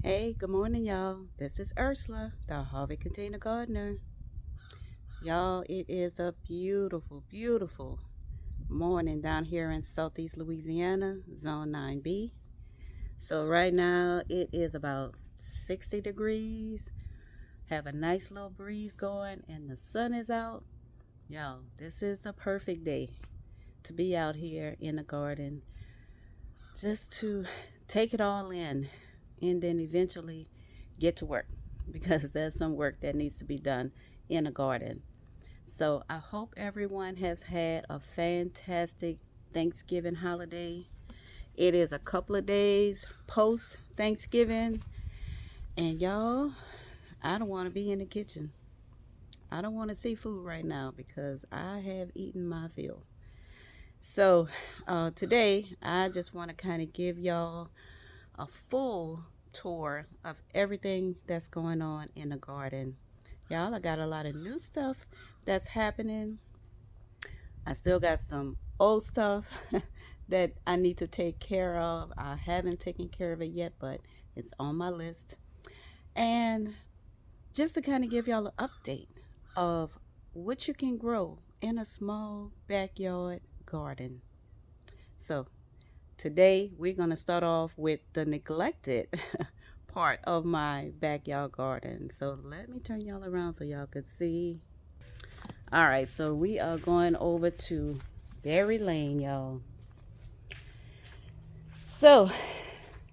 Hey, good morning, y'all. This is Ursula, the Harvey Container Gardener. Y'all, it is a beautiful, beautiful morning down here in Southeast Louisiana, Zone 9B. So, right now it is about 60 degrees, have a nice little breeze going, and the sun is out. Y'all, this is the perfect day to be out here in the garden just to take it all in and then eventually get to work because there's some work that needs to be done in a garden. So I hope everyone has had a fantastic Thanksgiving holiday. It is a couple of days post Thanksgiving, and y'all, I don't want to be in the kitchen. I don't want to see food right now because I have eaten my fill. So today, I just want to kind of give y'all a full tour of everything that's going on in the garden. Y'all, I got a lot of new stuff that's happening. I still got some old stuff that I need to take care of. I haven't taken care of it yet, but it's on my list. And just to kind of give y'all an update of what you can grow in a small backyard garden. So, today we're going to start off with the neglected part of my backyard garden. So let me turn y'all around so y'all can see. All right, so we are going over to Berry Lane, y'all. So,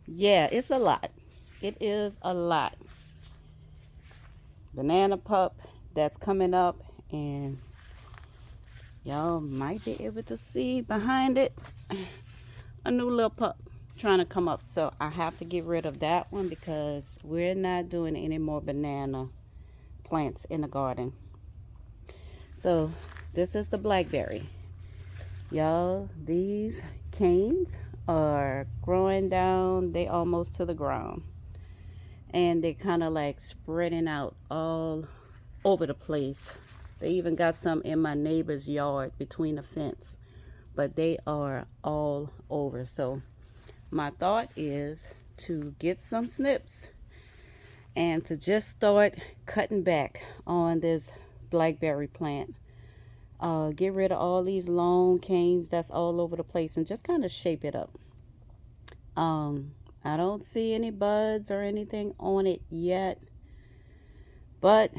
yeah, it's a lot. It is a lot. Banana pup that's coming up, and y'all might be able to see behind it a new little pup trying to come up. So I have to get rid of that one because we're not doing any more banana plants in the garden. So this is the blackberry. Y'all, these canes are growing down, they almost to the ground. And they're kind of like spreading out all over the place. They even got some in my neighbor's yard between the fence, but they are all over. So my thought is to get some snips and to just start cutting back on this blackberry plant. Get rid of all these long canes that's all over the place and just kind of shape it up. I don't see any buds or anything on it yet, but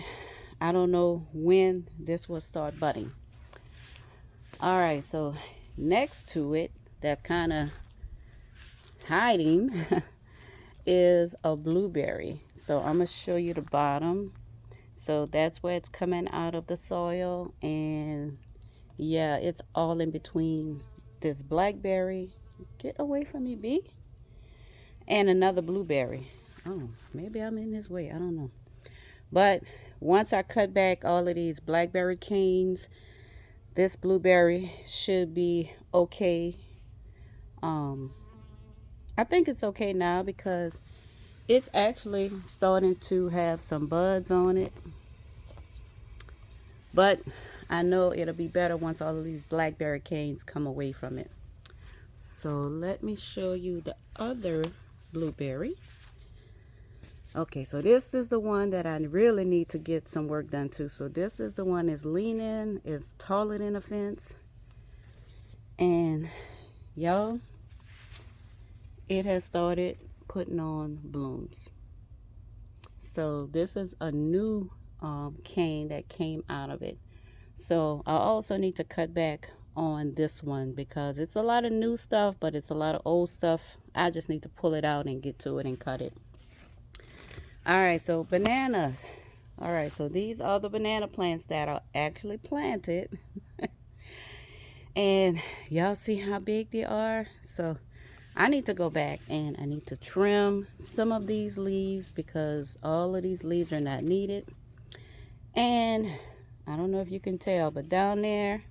I don't know when this will start budding. All right, so next to it, that's kind of hiding, is a blueberry. So I'm going to show you the bottom. So that's where it's coming out of the soil, and yeah, it's all in between this blackberry. Get away from me, bee. And another blueberry. Oh, maybe I'm in his way. I don't know. But once I cut back all of these blackberry canes, this blueberry should be okay. Um, I think it's okay now because it's actually starting to have some buds on it. But I know it'll be better once all of these blackberry canes come away from it. So let me show you the other blueberry. Okay, so this is the one that I really need to get some work done to. So this is the one that's leaning, is taller than a fence. And y'all, it has started putting on blooms. So this is a new cane that came out of it. So I also need to cut back on this one because it's a lot of new stuff, but it's a lot of old stuff. I just need to pull it out and get to it and cut it. All right, so bananas. All right, so these are the banana plants that are actually planted. And y'all see how big they are? So I need to go back and I need to trim some of these leaves because all of these leaves are not needed. And I don't know if you can tell, but down there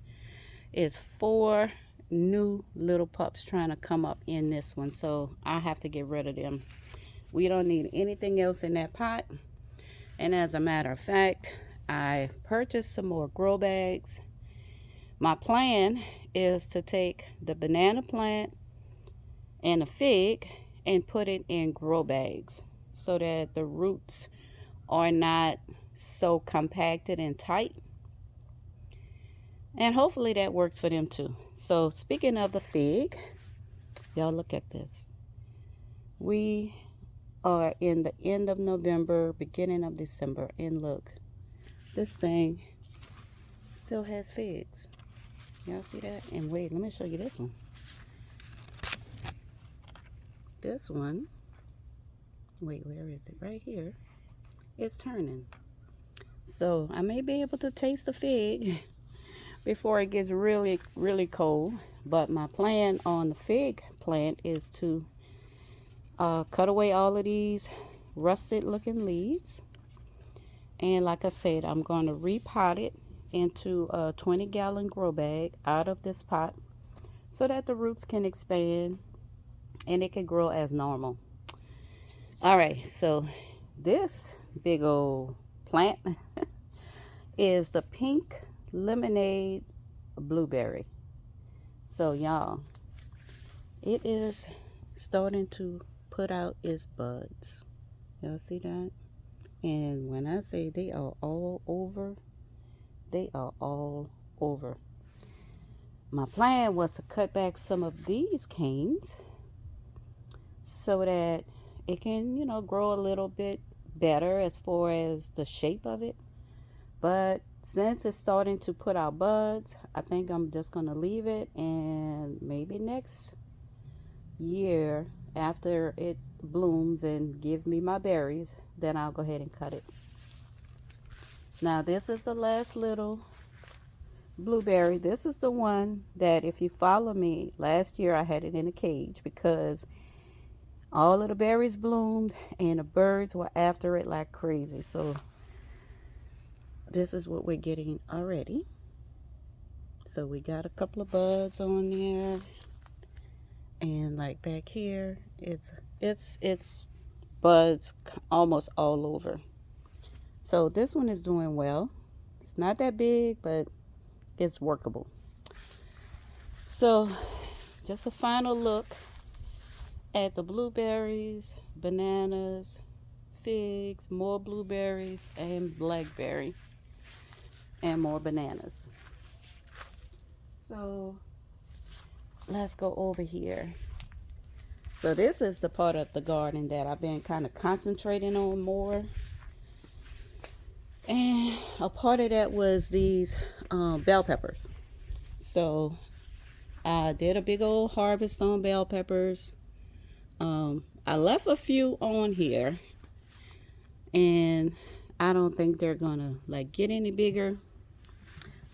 is 4 new little pups trying to come up in this one. So I have to get rid of them. We don't need anything else in that pot. And as a matter of fact, I purchased some more grow bags. My plan is to take the banana plant and a fig and put it in grow bags. so that the roots are not so compacted and tight. And hopefully that works for them too. So speaking of the fig, y'all look at this. We are in the end of November, beginning of December, and look, this thing still has figs. Y'all see that? And wait, let me show you this one. This one, wait, where is it? Right here. It's turning. So I may be able to taste the fig before it gets really, really cold. But my plan on the fig plant is to cut away all of these rusted looking leaves. And like I said, I'm going to repot it into a 20-gallon grow bag out of this pot so that the roots can expand and it can grow as normal. All right, so this big old plant is the pink lemonade blueberry. So y'all, it is starting to put out its buds. Y'all see that? And when I say they are all over, they are all over. My plan was to cut back some of these canes so that it can, grow a little bit better as far as the shape of it. But since it's starting to put out buds, I think I'm just going to leave it, and maybe next year after it blooms and give me my berries, then I'll go ahead and cut it. Now this is the last little blueberry. This is the one that, if you follow me, last year I had it in a cage because all of the berries bloomed and the birds were after it like crazy. So this is what we're getting already. So we got a couple of buds on there, and like back here, it's buds almost all over. So this one is doing well. It's not that big, but it's workable. So just a final look at the blueberries, bananas, figs, more blueberries, and blackberry, and more bananas. So let's go over here. So this is the part of the garden that I've been kind of concentrating on more. And a part of that was these bell peppers. So I did a big old harvest on bell peppers. I left a few on here, and I don't think they're gonna get any bigger,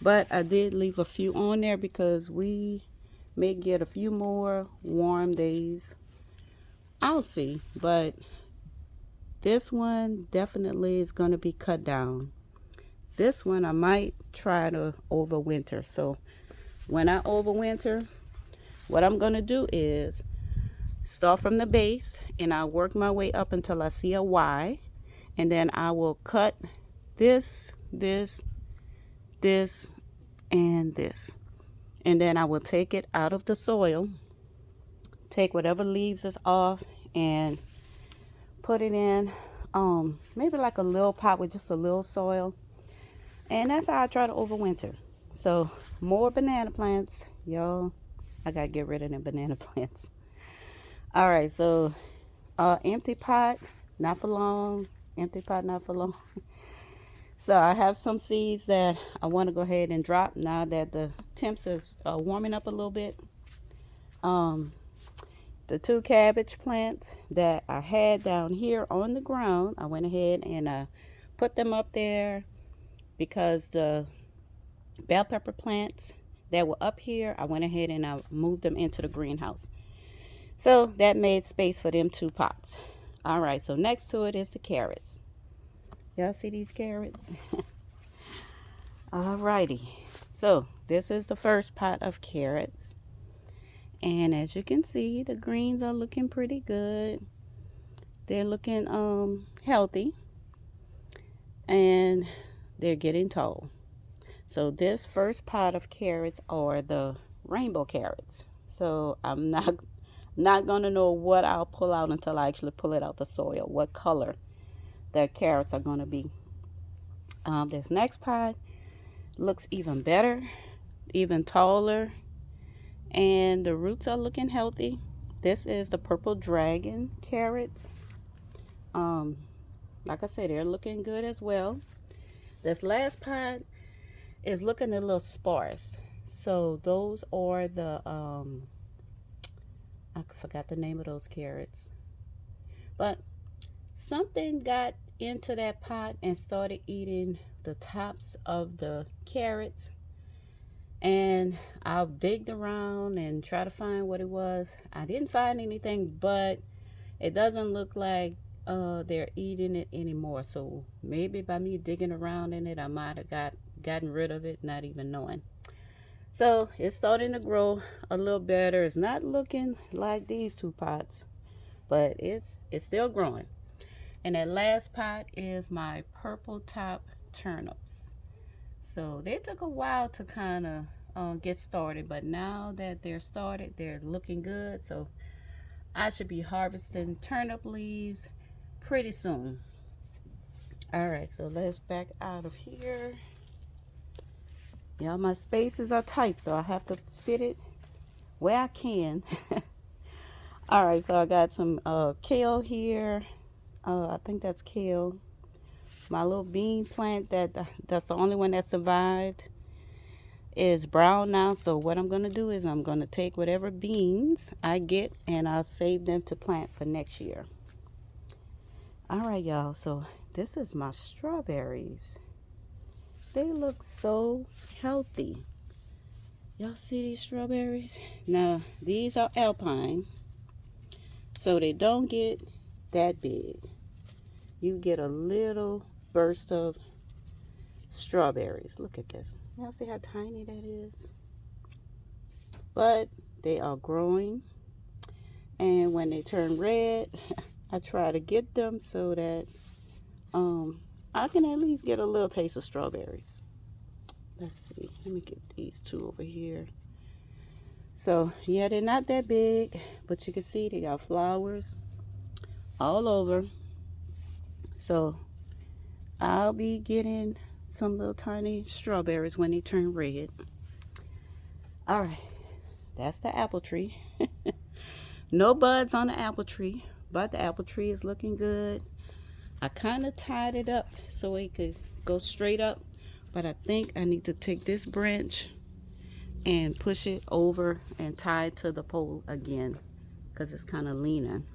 but I did leave a few on there because we may get a few more warm days. I'll see, but this one definitely is going to be cut down. This one I might try to overwinter. So when I overwinter, what I'm going to do is start from the base, and I'll work my way up until I see a Y, and then I will cut this, and this. And then I will take it out of the soil, take whatever leaves is off, and put it in maybe like a little pot with just a little soil. And that's how I try to overwinter. So more banana plants, y'all. I gotta get rid of them banana plants. All right, so empty pot, not for long. Empty pot, not for long. So I have some seeds that I want to go ahead and drop now that the temps is warming up a little bit. The 2 cabbage plants that I had down here on the ground, I went ahead and put them up there because the bell pepper plants that were up here, I went ahead and I moved them into the greenhouse. So that made space for them 2 pots. All right, so next to it is the carrots. Y'all see these carrots? All righty. So this is the first pot of carrots. And as you can see, the greens are looking pretty good. They're looking healthy. And they're getting tall. So this first pot of carrots are the rainbow carrots. So I'm Not gonna know what I'll pull out until I actually pull it out the soil, what color the carrots are gonna be. This next pot looks even better, even taller, and the roots are looking healthy. This is the purple dragon carrots. Um, like I said, they're looking good as well. This last pot is looking a little sparse. So those are the I forgot the name of those carrots. But something got into that pot and started eating the tops of the carrots. And I digged around and try to find what it was. I didn't find anything, but it doesn't look like they're eating it anymore. So maybe by me digging around in it, I might have gotten rid of it, not even knowing. So it's starting to grow a little better. It's not looking like these two pots, but it's still growing. And that last pot is my purple top turnips. So they took a while to kind of get started, but now that they're started, they're looking good. So I should be harvesting turnip leaves pretty soon. All right, so let's back out of here. Y'all, my spaces are tight, so I have to fit it where I can. All right, so I got some kale here. I think that's kale. My little bean plant that's the only one that survived is brown now. So what I'm gonna do is I'm gonna take whatever beans I get and I'll save them to plant for next year. All right, y'all. So this is my strawberries. They look so healthy. Y'all see these strawberries? Now, these are alpine, so they don't get that big. You get a little burst of strawberries. Look at this. Y'all see how tiny that is? But they are growing, and when they turn red, I try to get them so that I can at least get a little taste of strawberries. Let's see. Let me get these two over here. So, yeah, they're not that big, but you can see they got flowers all over. So, I'll be getting some little tiny strawberries when they turn red. All right, that's the apple tree. No buds on the apple tree, but the apple tree is looking good. I kind of tied it up so it could go straight up, but I think I need to take this branch and push it over and tie it to the pole again because it's kind of leaning.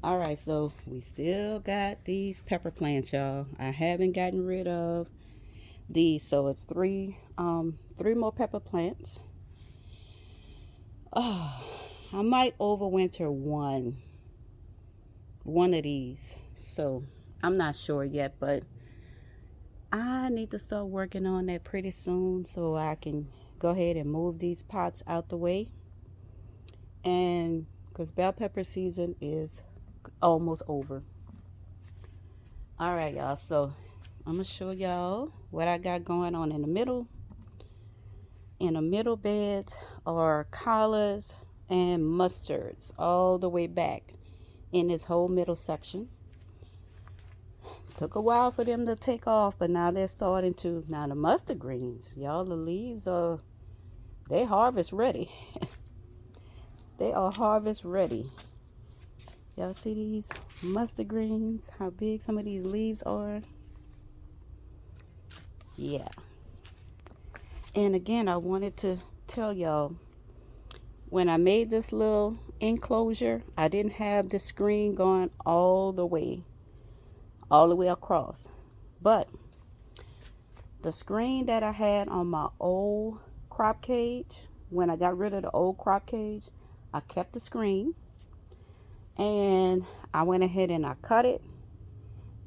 All right, so we still got these pepper plants, y'all. I haven't gotten rid of these, so it's three more pepper plants. I might overwinter one of these, so I'm not sure yet, but I need to start working on that pretty soon so I can go ahead and move these pots out the way. And because bell pepper season is almost over. All right, y'all, so I'm gonna show y'all what I got going on in the middle. In the middle beds are collards and mustards all the way back in this whole middle section. Took a while for them to take off, but now they're starting to. Now the mustard greens, y'all, the leaves they harvest ready. They are harvest ready. Y'all see these mustard greens, how big some of these leaves are? Yeah. And again, I wanted to tell y'all, when I made this little enclosure, I didn't have the screen going all the way across. But the screen that I had on my old crop cage, when I got rid of the old crop cage, I kept the screen. And I went ahead and I cut it.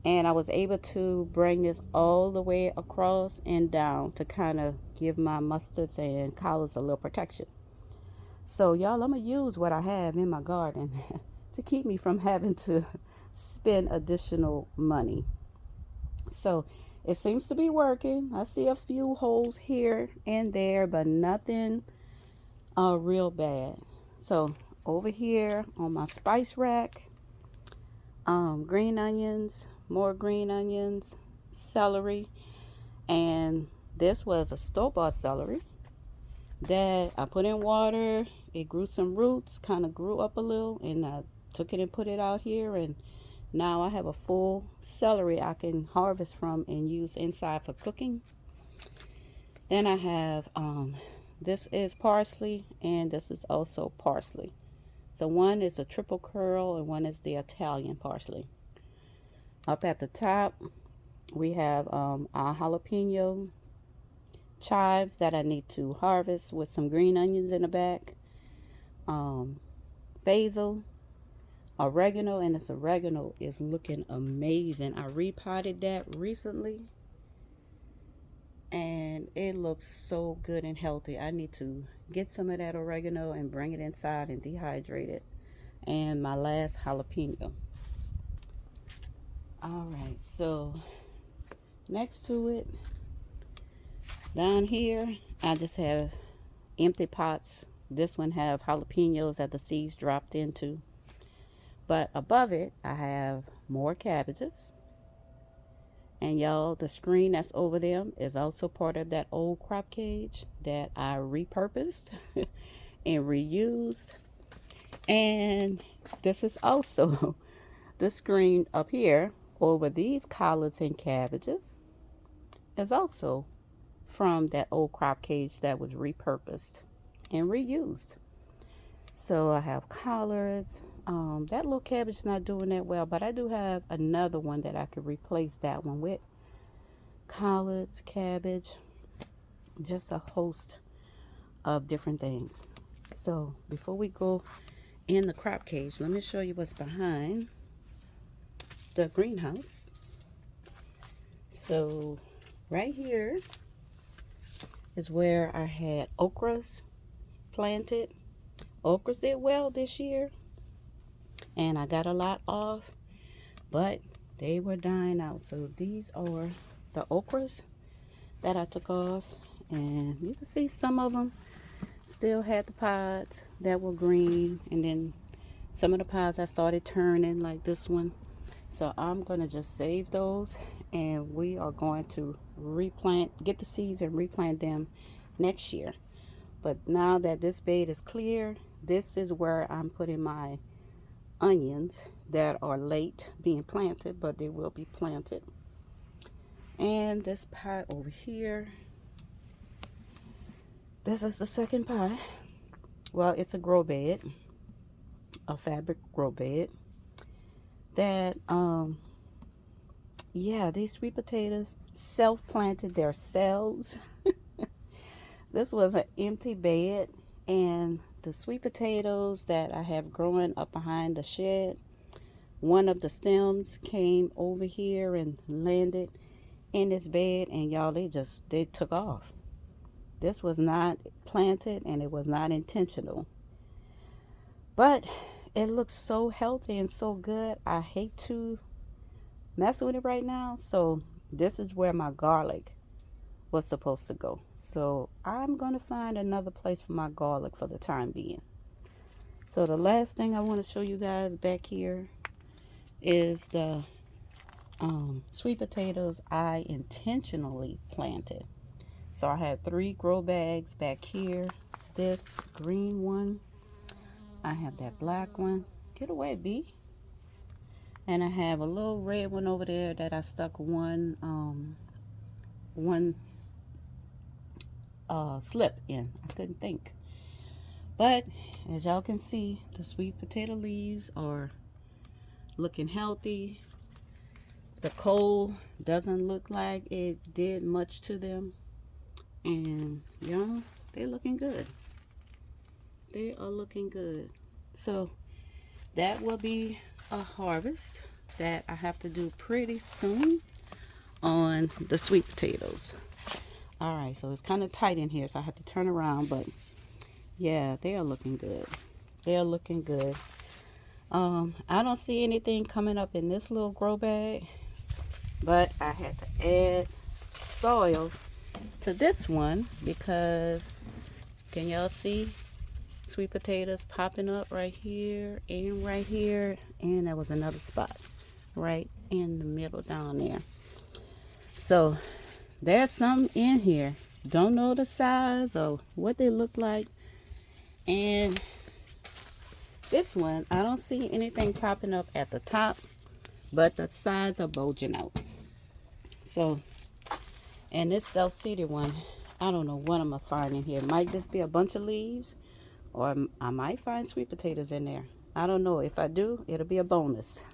And I was able to bring this all the way across and down to kind of give my mustards and collards a little protection. So y'all, I'm going to use what I have in my garden to keep me from having to spend additional money. So it seems to be working. I see a few holes here and there, but nothing real bad. So over here on my spice rack, green onions, more green onions, celery, and this was a store-bought celery that I put in water. It grew some roots, kind of grew up a little, and I took it and put it out here, and now I have a full celery I can harvest from and use inside for cooking. Then I have this is parsley, and this is also parsley. So one is a triple curl and one is the Italian parsley. Up at the top we have our jalapeno chives that I need to harvest with some green onions in the back, basil, oregano, and this oregano is looking amazing. I repotted that recently and it looks so good and healthy. I need to get some of that oregano and bring it inside and dehydrate it. And my last jalapeno. All right, so next to it, down here, I just have empty pots. This one have jalapenos that the seeds dropped into. But above it, I have more cabbages. And y'all, the screen that's over them is also part of that old crop cage that I repurposed and reused. And this is also the screen up here over these collards and cabbages is also from that old crop cage that was repurposed and reused. So I have collards. That little cabbage is not doing that well, but I do have another one that I could replace that one with. Collards, cabbage, just a host of different things. So before we go in the crop cage, let me show you what's behind the greenhouse. So right here is where I had okras planted. Okras did well this year, and I got a lot off, but they were dying out. So these are the okras that I took off, and you can see some of them still had the pods that were green, and then some of the pods I started turning, like this one. So I'm going to just save those, and we are going to replant, get the seeds and replant them next year. But now that this bed is clear, this is where I'm putting my onions that are late being planted, but they will be planted. And this pot over here, this is the second pot. Well, it's a grow bed, a fabric grow bed that yeah, these sweet potatoes self-planted themselves. This was an empty bed, and the sweet potatoes that I have growing up behind the shed, one of the stems came over here and landed in this bed, and y'all, they took off. This was not planted and it was not intentional, but it looks so healthy and so good. I hate to mess with it right now. So this is where my garlic was supposed to go. So I'm going to find another place for my garlic for the time being. So the last thing I want to show you guys back here is the sweet potatoes I intentionally planted. So I have 3 grow bags back here. This green one. I have that black one. Get away, bee. And I have a little red one over there that I stuck one slip in. I couldn't think. But as y'all can see, the sweet potato leaves are looking healthy. The cold doesn't look like it did much to them. And y'all, they're looking good. They are looking good. So that will be a harvest that I have to do pretty soon on the sweet potatoes. All right, so it's kind of tight in here, so I have to turn around, but yeah, they are looking good. They are looking good. I don't see anything coming up in this little grow bag, but I had to add soil to this one because, can y'all see? sweet potatoes popping up right here, and there was another spot right in the middle down there. So there's some in here. Don't know the size or what they look like. And this one, I don't see anything popping up at the top, but the sides are bulging out. So, and this self-seeded one, I don't know what I'm gonna find in here. It might just be a bunch of leaves, or I might find sweet potatoes in there. I don't know. If I do, it'll be a bonus.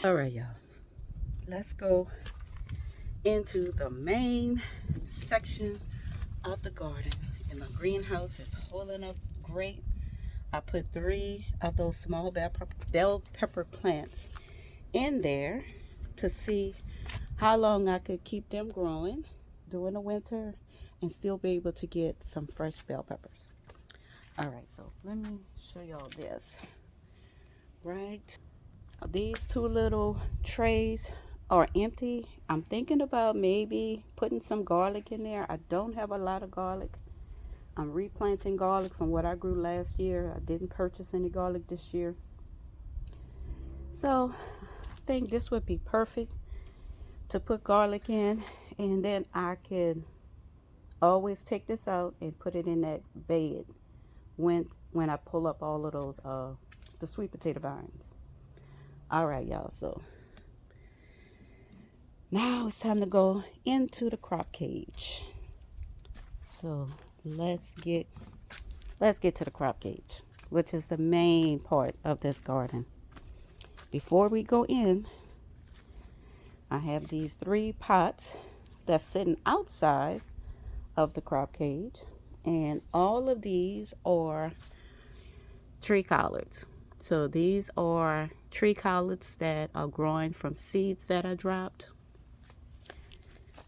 All right, y'all. Let's go into the main section of the garden. And the greenhouse is holding up great. I put 3 of those small bell pepper plants in there to see how long I could keep them growing during the winter and still be able to get some fresh bell peppers. All right, so let me show y'all this. Right, these 2 little trays are empty. I'm thinking about maybe putting some garlic in there. I don't have a lot of garlic. I'm replanting garlic from what I grew last year. I didn't purchase any garlic this year. So I think this would be perfect to put garlic in, and then I can always take this out and put it in that bed when I pull up all of those the sweet potato vines. All right, y'all, so now it's time to go into the crop cage. So let's get to the crop cage, which is the main part of this garden. Before we go in, I have these 3 pots that's sitting outside of the crop cage, and all of these are tree collards. So these are tree collards that are growing from seeds that I dropped.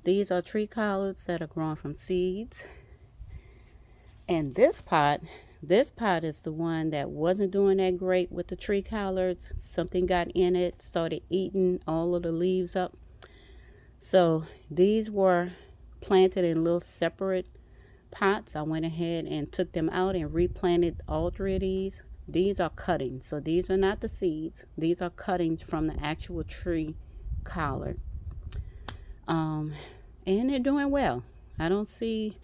These are tree collards that are growing from seeds. And this pot is the one that wasn't doing that great with the tree collards. Something got in it, started eating all of the leaves up. So these were planted in little separate pots. I went ahead and took them out and replanted all 3 of these. These are cuttings, so these are not the seeds. These are cuttings from the actual tree collard. And they're doing well. I don't see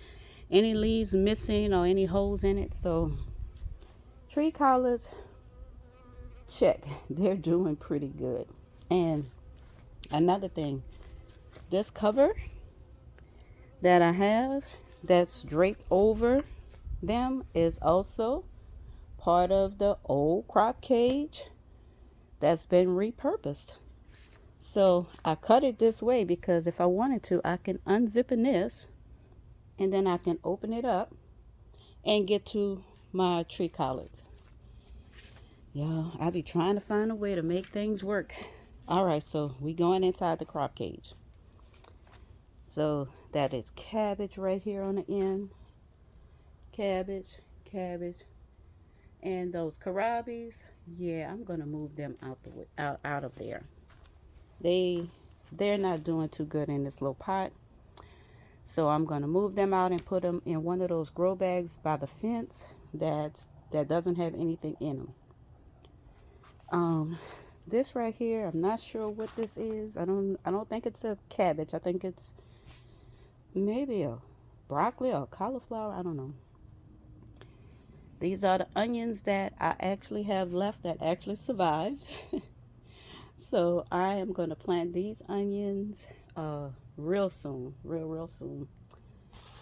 any leaves missing or any holes in it. So tree collards, check. They're doing pretty good. And another thing, this cover that I have that's draped over them is also part of the old crop cage that's been repurposed. So I cut it this way because if I wanted to, I can unzip this and then I can open it up and get to my tree collards. Y'all, I be trying to find a way to make things work. All right, so we going inside the crop cage. So that is cabbage right here on the end. Cabbage. And those kohlrabies, yeah, I'm gonna move them out of there. They're not doing too good in this little pot. So I'm gonna move them out and put them in one of those grow bags by the fence that doesn't have anything in them. This right here, I'm not sure what this is. I don't think it's a cabbage. I think it's maybe a broccoli or cauliflower. I don't know. These are the onions that I actually have left that actually survived. So I am going to plant these onions real soon, real soon.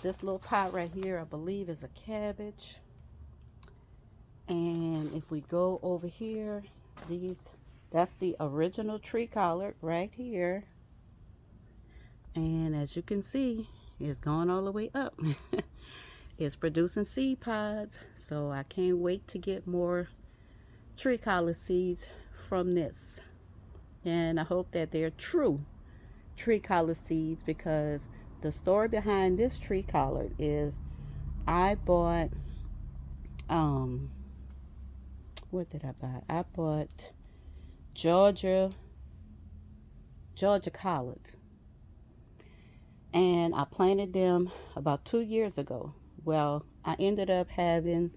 This little pot right here, I believe, is a cabbage. And if we go over here, that's the original tree collard right here. And as you can see, it's going all the way up. It's producing seed pods, so I can't wait to get more tree collard seeds from this. And I hope that they're true tree collard seeds, because the story behind this tree collard is I bought what did I buy? I bought Georgia collards, and I planted them about 2 years ago. Well, I ended up having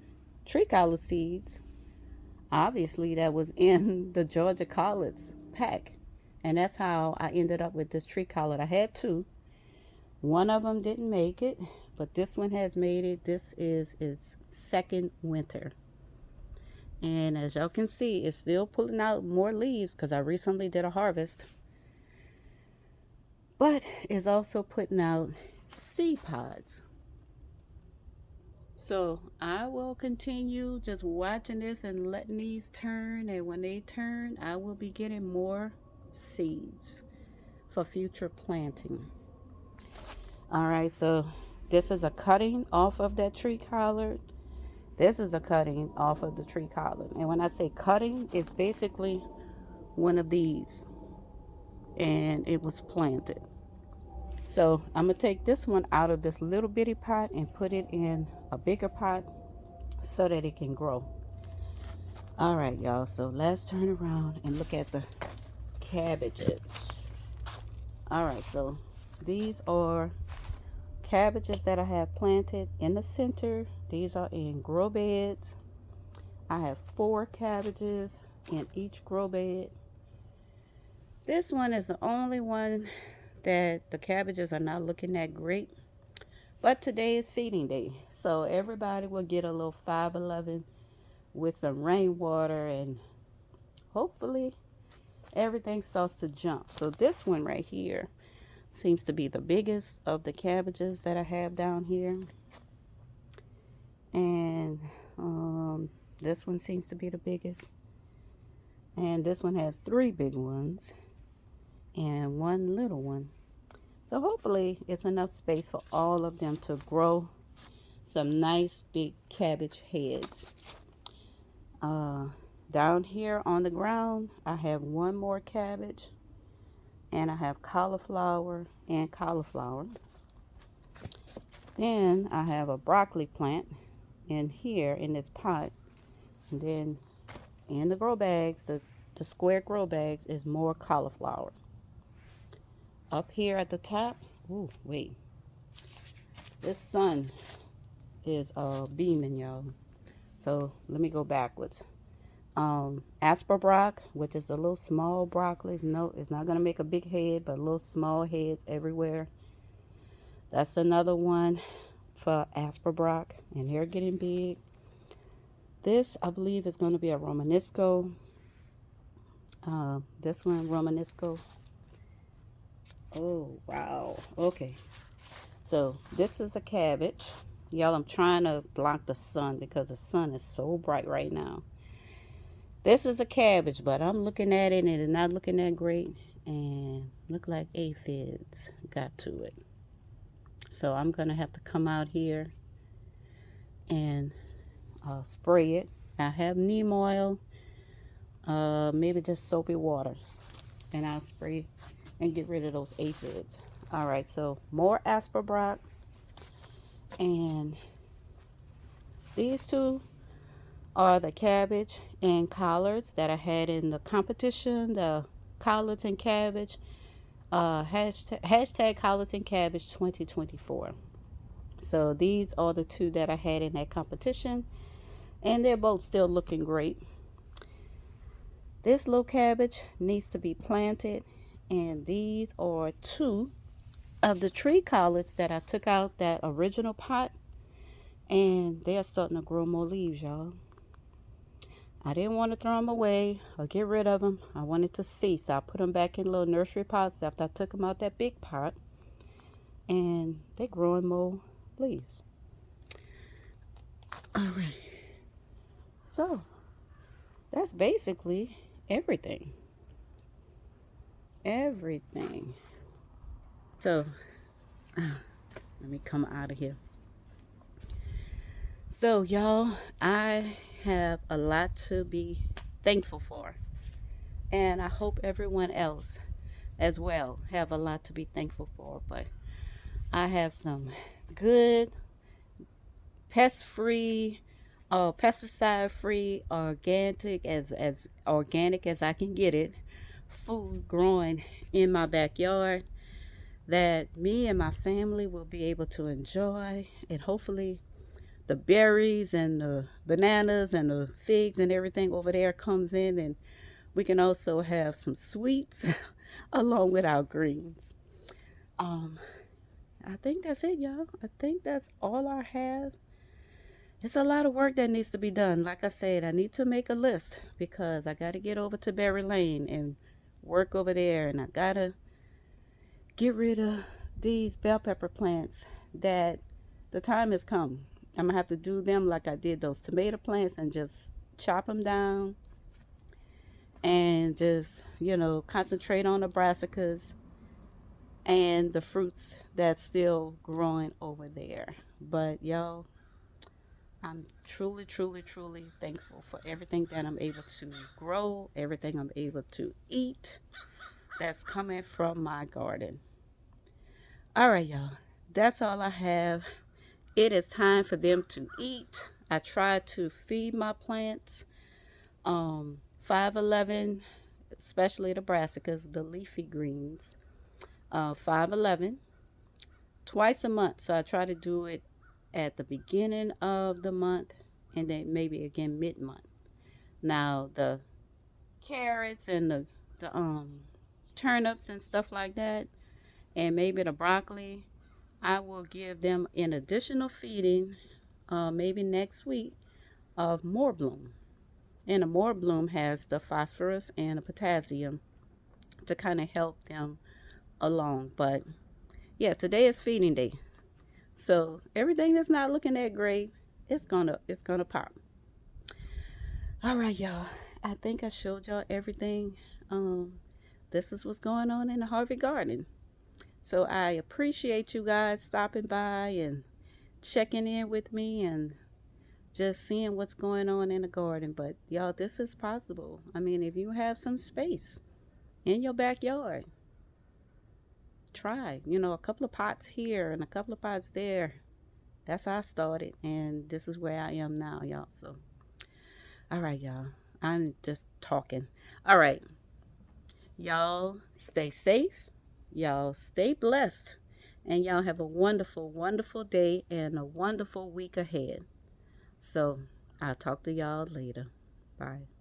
tree collar seeds. Obviously, that was in the Georgia Collards pack. And that's how I ended up with this tree collard. I had two. One of them didn't make it, but this one has made it. This is its second winter. And as y'all can see, it's still pulling out more leaves because I recently did a harvest. But it's also putting out seed pods. So I will continue just watching this and letting these turn. And when they turn, I will be getting more seeds for future planting. All right, so this is a cutting off of that tree collard. This is a cutting off of the tree collard. And when I say cutting, it's basically one of these. And it was planted. So I'm going to take this one out of this little bitty pot and put it in a bigger pot so that it can grow. All right, y'all. So let's turn around and look at the cabbages. All right, so these are cabbages that I have planted in the center. These are in grow beds. I have 4 cabbages in each grow bed. This one is the only one that the cabbages are not looking that great. But today is feeding day, so everybody will get a little 511 with some rainwater, and hopefully everything starts to jump. So this one right here seems to be the biggest of the cabbages that I have down here. And this one seems to be the biggest. And this one has 3 big ones and 1 little one. So hopefully it's enough space for all of them to grow some nice big cabbage heads. Down here on the ground, I have 1 more cabbage, and I have cauliflower and cauliflower. Then I have a broccoli plant in here in this pot. And then in the grow bags, the square grow bags, is more cauliflower. Up here at the top, ooh, wait. This sun is beaming, y'all. So let me go backwards. Asperbrock, which is the little small broccolis. No, it's not going to make a big head, but little small heads everywhere. That's another one for Asperbrock, and they're getting big. This, I believe, is going to be a Romanesco. This one, Romanesco. Oh, wow. Okay. So this is a cabbage. Y'all, I'm trying to block the sun because the sun is so bright right now. This is a cabbage, but I'm looking at it and it's not looking that great. And look like aphids got to it. So I'm going to have to come out here and spray it. I have neem oil, maybe just soapy water. And I'll spray and get rid of those aphids. All right, so more Asperbrock. And these 2 are the cabbage and collards that I had in the competition, the collards and cabbage, hashtag collards and cabbage 2024. So these are the 2 that I had in that competition, and they're both still looking great. This little cabbage needs to be planted, and these are 2 of the tree collards that I took out that original pot, and they are starting to grow more leaves, y'all. I didn't want to throw them away or get rid of them. I wanted to see, so I put them back in little nursery pots after I took them out that big pot, and they're growing more leaves. All right, so that's basically everything. So let me come out of here. So y'all, I have a lot to be thankful for, and I hope everyone else as well have a lot to be thankful for. But I have some good pest-free, pesticide-free, organic as organic as I can get it, food growing in my backyard that me and my family will be able to enjoy, and hopefully the berries and the bananas and the figs and everything over there comes in, and we can also have some sweets along with our greens. Um, I think that's it, y'all. I think that's all I have. It's a lot of work that needs to be done. Like I said, I need to make a list because I got to get over to Berry Lane and work over there, and I got to get rid of these bell pepper plants that the time has come. I'm gonna have to do them like I did those tomato plants and just chop them down and just, concentrate on the brassicas and the fruits that's still growing over there. But y'all, I'm truly, truly, truly thankful for everything that I'm able to grow, everything I'm able to eat that's coming from my garden. All right, y'all. That's all I have. It is time for them to eat. I try to feed my plants 511, especially the brassicas, the leafy greens, 511 twice a month. So I try to do it at the beginning of the month and then maybe again mid-month. Now the carrots and the turnips and stuff like that, and maybe the broccoli, I will give them an additional feeding, maybe next week, of more bloom. And a more bloom has the phosphorus and the potassium to kind of help them along. But yeah, today is feeding day. So everything that's not looking that great, it's gonna pop. All right, y'all. I think I showed y'all everything. Um, this is what's going on in the Harvey Garden. So I appreciate you guys stopping by and checking in with me and just seeing what's going on in the garden. But y'all, this is possible. I mean, if you have some space in your backyard, try, a couple of pots here and a couple of pots there. That's how I started, and this is where I am now, y'all. So, all right, y'all. I'm just talking. All right, y'all stay safe. Y'all stay blessed. And y'all have a wonderful, wonderful day and a wonderful week ahead. So I'll talk to y'all later. Bye.